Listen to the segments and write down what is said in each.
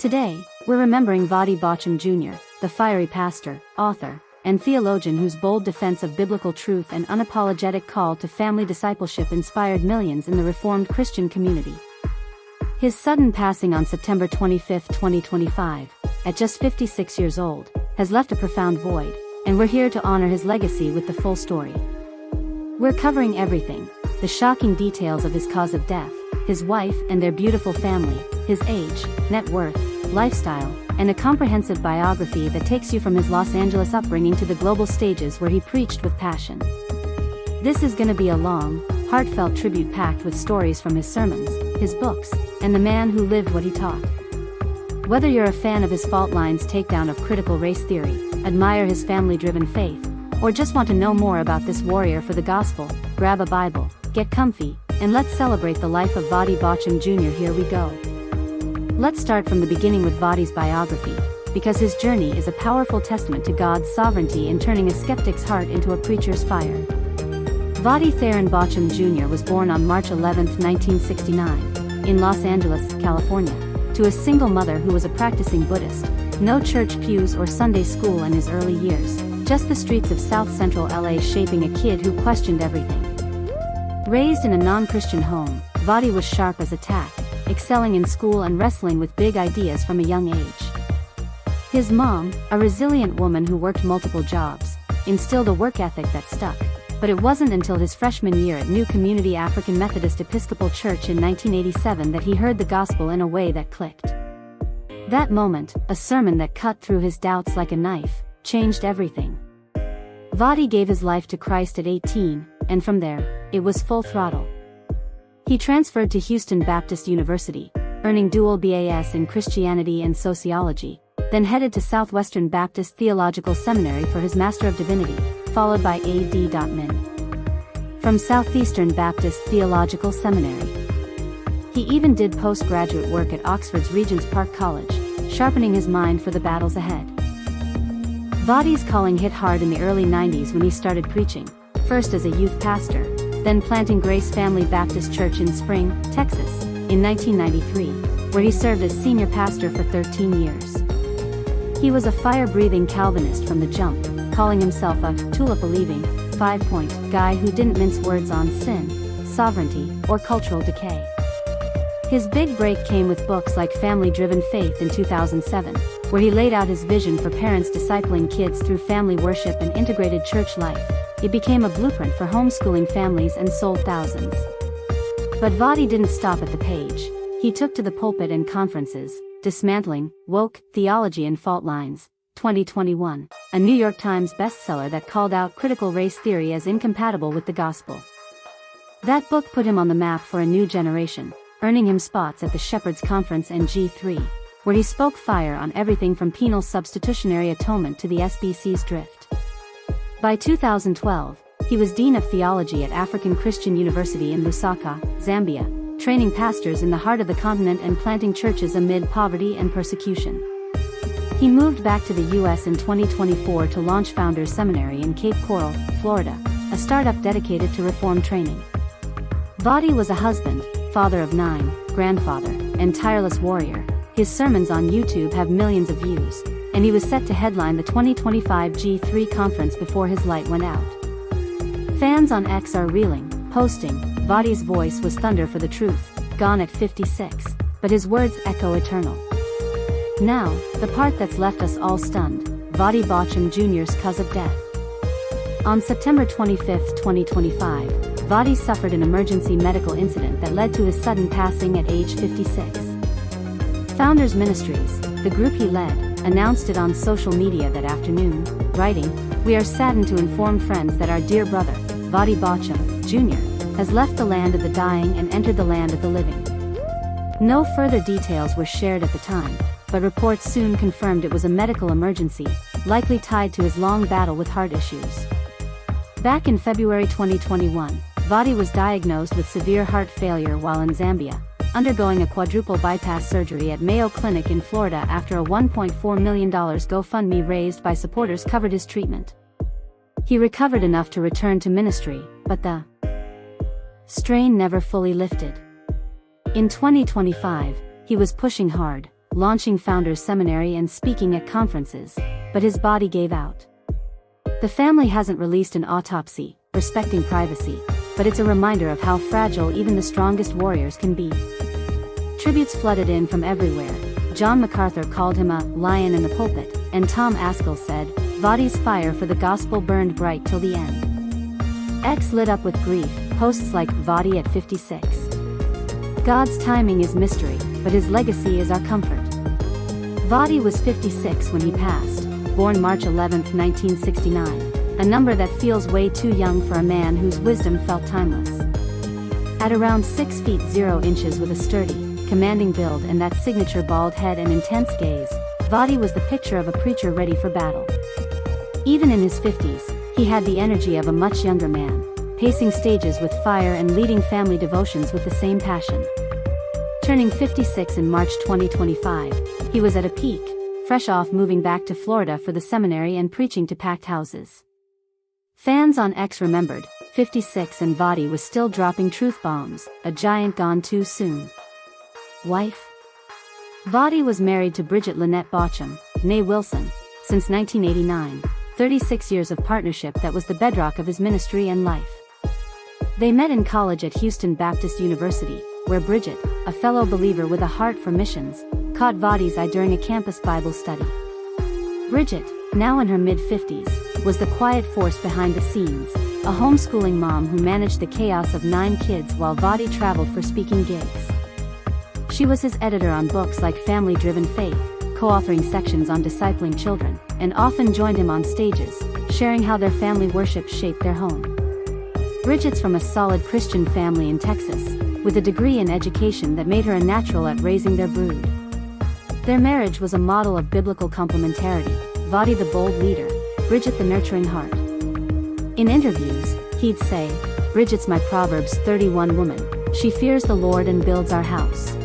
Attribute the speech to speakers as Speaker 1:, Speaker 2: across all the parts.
Speaker 1: Today, we're remembering Voddie Baucham Jr., the fiery pastor, author, and theologian whose bold defense of biblical truth and unapologetic call to family discipleship inspired millions in the Reformed Christian community. His sudden passing on September 25, 2025, at just 56 years old, has left a profound void, and we're here to honor his legacy with the full story. We're covering everything: the shocking details of his cause of death, his wife and their beautiful family, his age, net worth, lifestyle, and a comprehensive biography that takes you from his Los Angeles upbringing to the global stages where he preached with passion. This is gonna be a long, heartfelt tribute packed with stories from his sermons, his books, and the man who lived what he taught. Whether you're a fan of his fault lines takedown of critical race theory, admire his family-driven faith, or just want to know more about this warrior for the gospel, grab a Bible, get comfy, and let's celebrate the life of Voddie Baucham Jr. Here we go. Let's start from the beginning with Voddie's biography, because his journey is a powerful testament to God's sovereignty in turning a skeptic's heart into a preacher's fire. Voddie Theron Baucham Jr. was born on March 11, 1969, in Los Angeles, California, to a single mother who was a practicing Buddhist. No church pews or Sunday school in his early years, just the streets of South Central LA shaping a kid who questioned everything. Raised in a non-Christian home, Voddie was sharp as a tack, excelling in school and wrestling with big ideas from a young age. His mom, a resilient woman who worked multiple jobs, instilled a work ethic that stuck, but it wasn't until his freshman year at New Community African Methodist Episcopal Church in 1987 that he heard the gospel in a way that clicked. That moment, a sermon that cut through his doubts like a knife, changed everything. Voddie gave his life to Christ at 18, and from there, it was full throttle. He transferred to Houston Baptist University, earning dual BAs in Christianity and Sociology, then headed to Southwestern Baptist Theological Seminary for his Master of Divinity, followed by AD.Min. From Southeastern Baptist Theological Seminary. He even did postgraduate work at Oxford's Regent's Park College, sharpening his mind for the battles ahead. Voddie's calling hit hard in the early 90s when he started preaching, first as a youth pastor, then planting Grace Family Baptist Church in Spring, Texas, in 1993, where he served as senior pastor for 13 years. He was a fire-breathing Calvinist from the jump, calling himself a tulip-believing, five-point guy who didn't mince words on sin, sovereignty, or cultural decay. His big break came with books like Family-Driven Faith in 2007, where he laid out his vision for parents discipling kids through family worship and integrated church life. It became a blueprint for homeschooling families and sold thousands. But Voddie didn't stop at the page. He took to the pulpit and conferences, Dismantling Woke Theology and Fault Lines, 2021, a New York Times bestseller that called out critical race theory as incompatible with the gospel. That book put him on the map for a new generation, earning him spots at the Shepherd's Conference and G3, where he spoke fire on everything from penal substitutionary atonement to the SBC's drift. By 2012, he was Dean of Theology at African Christian University in Lusaka, Zambia, training pastors in the heart of the continent and planting churches amid poverty and persecution. He moved back to the U.S. in 2024 to launch Founders Seminary in Cape Coral, Florida, a startup dedicated to reform training. Voddie was a husband, father of 9, grandfather, and tireless warrior. His sermons on YouTube have millions of views, and he was set to headline the 2025 G3 conference before his light went out. Fans on X are reeling, posting, Voddie's voice was thunder for the truth, gone at 56, but his words echo eternal. Now, the part that's left us all stunned, Voddie Baucham Jr.'s cause of death. On September 25, 2025, Voddie suffered an emergency medical incident that led to his sudden passing at age 56. Founders Ministries, the group he led, announced it on social media that afternoon, writing, "We are saddened to inform friends that our dear brother, Voddie Baucham, Jr., has left the land of the dying and entered the land of the living." No further details were shared at the time, but reports soon confirmed it was a medical emergency, likely tied to his long battle with heart issues. Back in February 2021, Voddie was diagnosed with severe heart failure while in Zambia, undergoing a quadruple bypass surgery at Mayo Clinic in Florida after a $1.4 million GoFundMe raised by supporters covered his treatment. He recovered enough to return to ministry, but the strain never fully lifted. In 2025, he was pushing hard, launching Founders Seminary and speaking at conferences, but his body gave out. The family hasn't released an autopsy, respecting privacy, but it's a reminder of how fragile even the strongest warriors can be. Tributes flooded in from everywhere. John MacArthur called him a lion in the pulpit, and Tom Askell said, Voddie's fire for the gospel burned bright till the end. X lit up with grief, posts like Voddie at 56. God's timing is mystery, but his legacy is our comfort. Voddie was 56 when he passed, born March 11, 1969, a number that feels way too young for a man whose wisdom felt timeless. At around 6 feet 0 inches with a sturdy, commanding build and that signature bald head and intense gaze, Voddie was the picture of a preacher ready for battle. Even in his 50s, he had the energy of a much younger man, pacing stages with fire and leading family devotions with the same passion. Turning 56 in March 2025, he was at a peak, fresh off moving back to Florida for the seminary and preaching to packed houses. Fans on X remembered, 56 and Voddie was still dropping truth bombs, a giant gone too soon. Wife? Voddie was married to Bridget Baucham, née Wilson, since 1989, 36 years of partnership that was the bedrock of his ministry and life. They met in college at Houston Baptist University, where Bridget, a fellow believer with a heart for missions, caught Voddie's eye during a campus Bible study. Bridget, now in her mid-50s, was the quiet force behind the scenes, a homeschooling mom who managed the chaos of 9 kids while Voddie traveled for speaking gigs. She was his editor on books like Family-Driven Faith, co-authoring sections on discipling children, and often joined him on stages, sharing how their family worship shaped their home. Bridget's from a solid Christian family in Texas, with a degree in education that made her a natural at raising their brood. Their marriage was a model of biblical complementarity, Voddie the bold leader, Bridget the nurturing heart. In interviews, he'd say, Bridget's my Proverbs 31 woman, she fears the Lord and builds our house.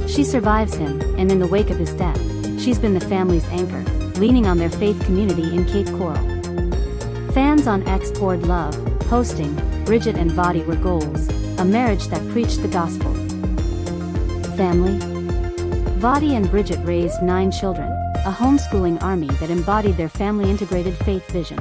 Speaker 1: She survives him, and in the wake of his death, she's been the family's anchor, leaning on their faith community in Cape Coral. Fans on X poured love, posting, Bridget and Voddie were goals, a marriage that preached the gospel. Family? Voddie and Bridget raised 9 children, a homeschooling army that embodied their family-integrated faith vision.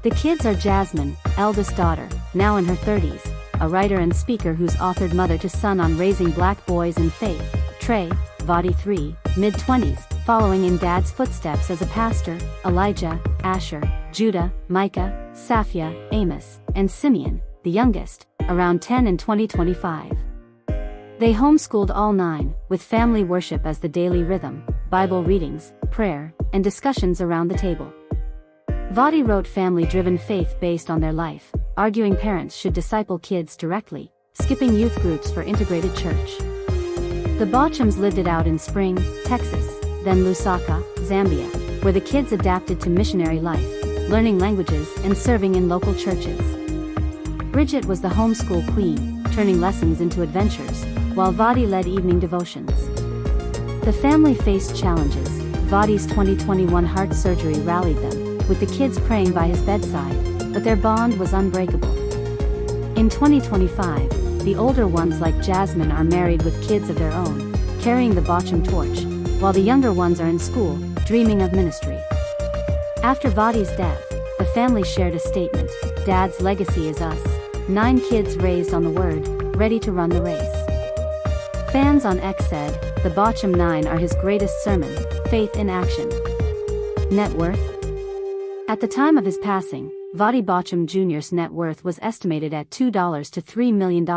Speaker 1: The kids are Jasmine, eldest daughter, now in her 30s, a writer and speaker who's authored Mother to Son on raising black boys in faith, Trey, Voddie 3, mid-20s, following in Dad's footsteps as a pastor, Elijah, Asher, Judah, Micah, Safia, Amos, and Simeon, the youngest, around 10 in 2025. They homeschooled all 9, with family worship as the daily rhythm, Bible readings, prayer, and discussions around the table. Voddie wrote Family-Driven Faith based on their life, arguing parents should disciple kids directly, skipping youth groups for integrated church. The Bauchams lived it out in Spring, Texas, then Lusaka, Zambia, where the kids adapted to missionary life, learning languages and serving in local churches. Bridget was the homeschool queen, turning lessons into adventures, while Voddie led evening devotions. The family faced challenges. Voddie's 2021 heart surgery rallied them, with the kids praying by his bedside, but their bond was unbreakable. In 2025, the older ones like Jasmine are married with kids of their own, carrying the Baucham torch, while the younger ones are in school, dreaming of ministry. After Voddie's death, the family shared a statement, Dad's legacy is us, 9 kids raised on the word, ready to run the race. Fans on X said, the Baucham 9 are his greatest sermon, faith in action. Net worth? At the time of his passing, Voddie Baucham Jr.'s net worth was estimated at $2 to $3 million,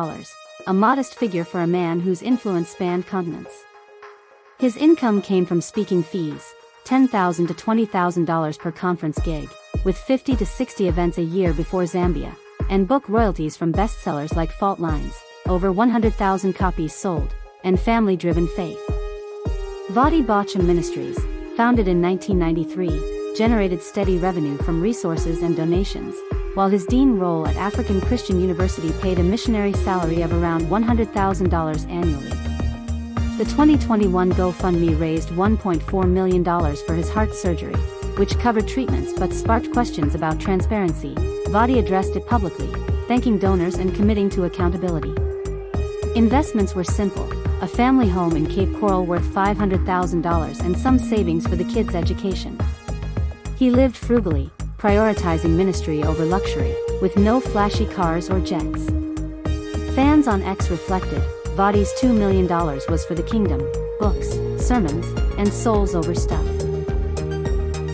Speaker 1: a modest figure for a man whose influence spanned continents. His income came from speaking fees, $10,000 to $20,000 per conference gig, with 50 to 60 events a year before Zambia, and book royalties from bestsellers like Fault Lines, over 100,000 copies sold, and Family-Driven Faith. Voddie Baucham Ministries, founded in 1993, generated steady revenue from resources and donations, while his dean role at African Christian University paid a missionary salary of around $100,000 annually. The 2021 GoFundMe raised $1.4 million for his heart surgery, which covered treatments but sparked questions about transparency. Voddie addressed it publicly, thanking donors and committing to accountability. Investments were simple, a family home in Cape Coral worth $500,000 and some savings for the kids' education. He lived frugally, prioritizing ministry over luxury, with no flashy cars or jets. Fans on X reflected, Voddie's $2 million was for the kingdom, books, sermons, and souls over stuff.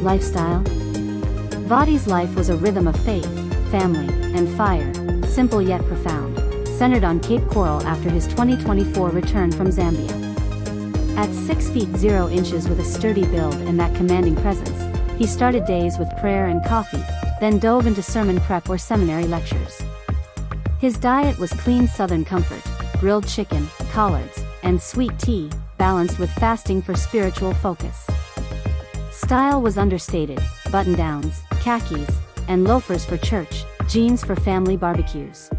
Speaker 1: Lifestyle? Voddie's life was a rhythm of faith, family, and fire, simple yet profound, centered on Cape Coral after his 2024 return from Zambia. At 6 feet 0 inches with a sturdy build and that commanding presence, he started days with prayer and coffee, then dove into sermon prep or seminary lectures. His diet was clean Southern comfort, grilled chicken, collards, and sweet tea, balanced with fasting for spiritual focus. Style was understated, button-downs, khakis, and loafers for church, jeans for family barbecues.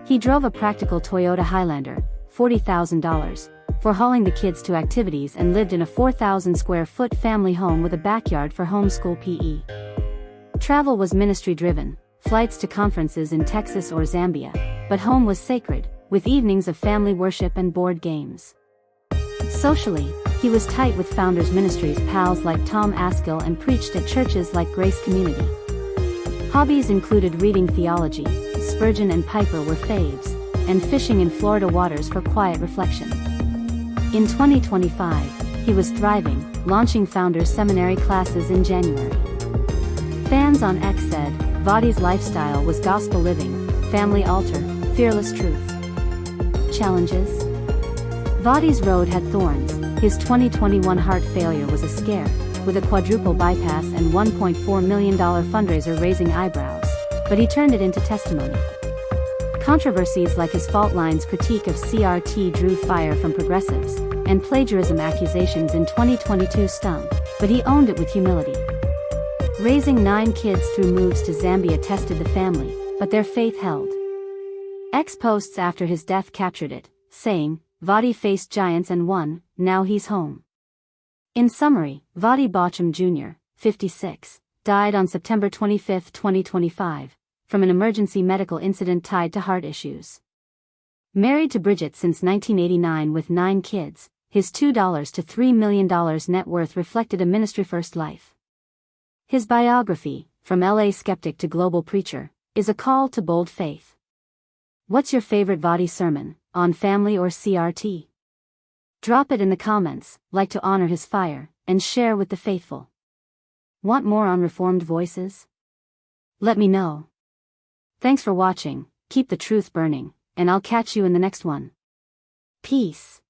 Speaker 1: He drove a practical Toyota Highlander, $40,000, for hauling the kids to activities and lived in a 4,000-square-foot family home with a backyard for homeschool PE. Travel was ministry-driven, flights to conferences in Texas or Zambia, but home was sacred, with evenings of family worship and board games. Socially, he was tight with Founders Ministries pals like Tom Askill and preached at churches like Grace Community. Hobbies included reading theology, Spurgeon and Piper were faves, and fishing in Florida waters for quiet reflection. In 2025, he was thriving, launching Founders Seminary classes in January. Fans on X said, Voddie's lifestyle was gospel living, family altar, fearless truth. Challenges? Voddie's road had thorns. His 2021 heart failure was a scare, with a quadruple bypass and $1.4 million fundraiser raising eyebrows, but he turned it into testimony. Controversies like his fault lines critique of CRT drew fire from progressives, and plagiarism accusations in 2022 stung, but he owned it with humility. Raising 9 kids through moves to Zambia tested the family, but their faith held. X posts after his death captured it, saying, Voddie faced giants and won, now he's home. In summary, Voddie Baucham Jr., 56, died on September 25, 2025, from an emergency medical incident tied to heart issues. Married to Bridget since 1989 with 9 kids, his $2 to $3 million net worth reflected a ministry-first life. His biography, From LA Skeptic to Global Preacher, is a call to bold faith. What's your favorite Voddie sermon, on family or CRT? Drop it in the comments, like to honor his fire, and share with the faithful. Want more on Reformed Voices? Let me know. Thanks for watching, keep the truth burning, and I'll catch you in the next one. Peace.